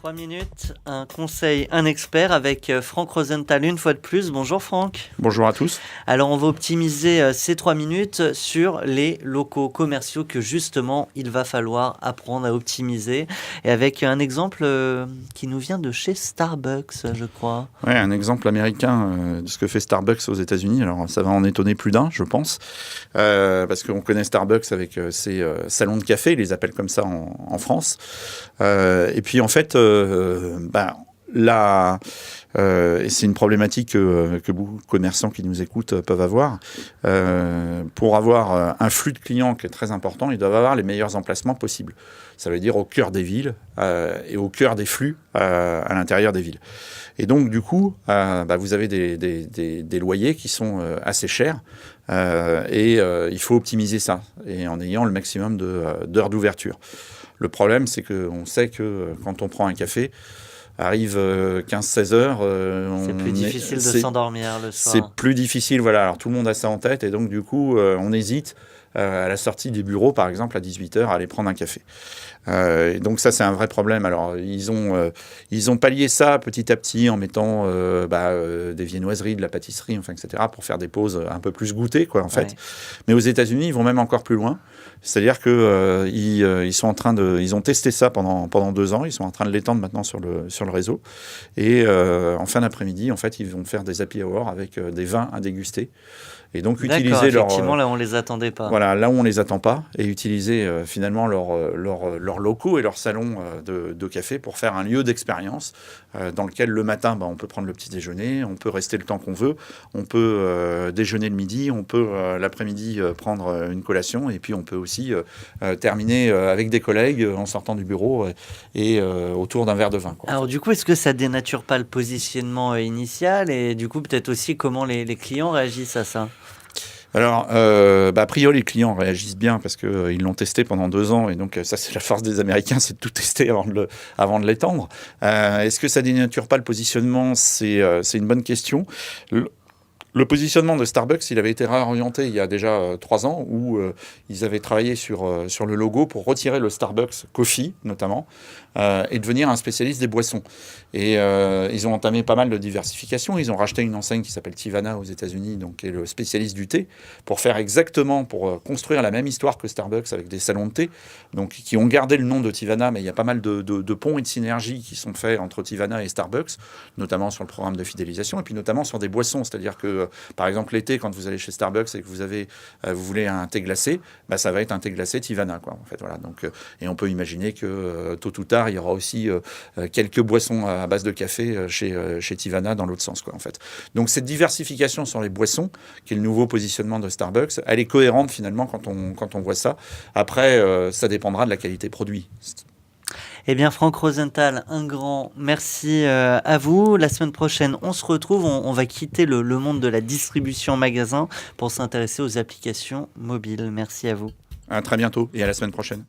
3 minutes, un conseil, un expert avec Franck Rosenthal une fois de plus. Bonjour Franck. Bonjour à tous. Alors on va optimiser ces 3 minutes sur les locaux commerciaux que justement il va falloir apprendre à optimiser. Et avec un exemple qui nous vient de chez Starbucks, je crois. Ouais, un exemple américain de ce que fait Starbucks aux États-Unis. Alors ça va en étonner plus d'un, je pense, parce qu'on connaît Starbucks avec ses salons de café, ils les appellent comme ça en France. Et puis en fait, là, et c'est une problématique que beaucoup de commerçants qui nous écoutent peuvent avoir. Pour avoir un flux de clients qui est très important, ils doivent avoir les meilleurs emplacements possibles. Ça veut dire au cœur des villes et au cœur des flux à l'intérieur des villes. Et donc, du coup, vous avez des loyers qui sont assez chers et il faut optimiser ça et en ayant le maximum d'heures d'ouverture. Le problème, c'est qu'on sait que quand on prend un café, arrive 15-16 heures. C'est plus difficile de s'endormir le soir. C'est plus difficile, voilà. Alors tout le monde a ça en tête et donc du coup, on hésite à la sortie des bureaux, par exemple, à 18 heures, à aller prendre un café. Et donc ça, c'est un vrai problème. Alors ils ont pallié ça petit à petit en mettant des viennoiseries, de la pâtisserie, enfin, etc., pour faire des pauses un peu plus goûtées, quoi, en fait. Ouais. Mais aux États-Unis, ils vont même encore plus loin. C'est-à-dire que ils ont testé ça pendant 2 ans. Ils sont en train de l'étendre maintenant sur le réseau. Et en fin d'après-midi, en fait, ils vont faire des happy hours avec des vins à déguster. Et donc utiliser effectivement, là où on les attendait pas. Voilà, là où on les attend pas, et utiliser finalement leurs locaux et leurs salons de café pour faire un lieu d'expérience dans lequel le matin, on peut prendre le petit déjeuner, on peut rester le temps qu'on veut, on peut déjeuner le midi, on peut l'après-midi prendre une collation, et puis on peut aussi terminer avec des collègues en sortant du bureau et autour d'un verre de vin, quoi. Alors du coup, est-ce que ça dénature pas le positionnement initial et du coup peut-être aussi comment les clients réagissent à ça ? Alors, a priori, les clients réagissent bien parce qu'ils l'ont testé pendant 2 ans et donc ça, c'est la force des Américains, c'est de tout tester avant de l'étendre. Est-ce que ça dénature pas le positionnement ? C'est une bonne question. Le positionnement de Starbucks, il avait été réorienté il y a déjà 3 ans où ils avaient travaillé sur le logo pour retirer le Starbucks Coffee, notamment, et devenir un spécialiste des boissons. Et ils ont entamé pas mal de diversification. Ils ont racheté une enseigne qui s'appelle Teavana aux États-Unis, donc qui est le spécialiste du thé, pour construire la même histoire que Starbucks avec des salons de thé, donc qui ont gardé le nom de Teavana, mais il y a pas mal de ponts et de synergies qui sont faits entre Teavana et Starbucks, notamment sur le programme de fidélisation, et puis notamment sur des boissons, c'est-à-dire que par exemple, l'été, quand vous allez chez Starbucks et que vous voulez un thé glacé, ça va être un thé glacé Teavana, quoi, en fait, voilà. Donc, et on peut imaginer que tôt ou tard, il y aura aussi quelques boissons à base de café chez Teavana dans l'autre sens, quoi, en fait. Donc cette diversification sur les boissons, qui est le nouveau positionnement de Starbucks, elle est cohérente finalement quand on voit ça. Après, ça dépendra de la qualité produit. Eh bien, Franck Rosenthal, un grand merci à vous. La semaine prochaine, on se retrouve. On va quitter le monde de la distribution en magasin pour s'intéresser aux applications mobiles. Merci à vous. À très bientôt et à la semaine prochaine.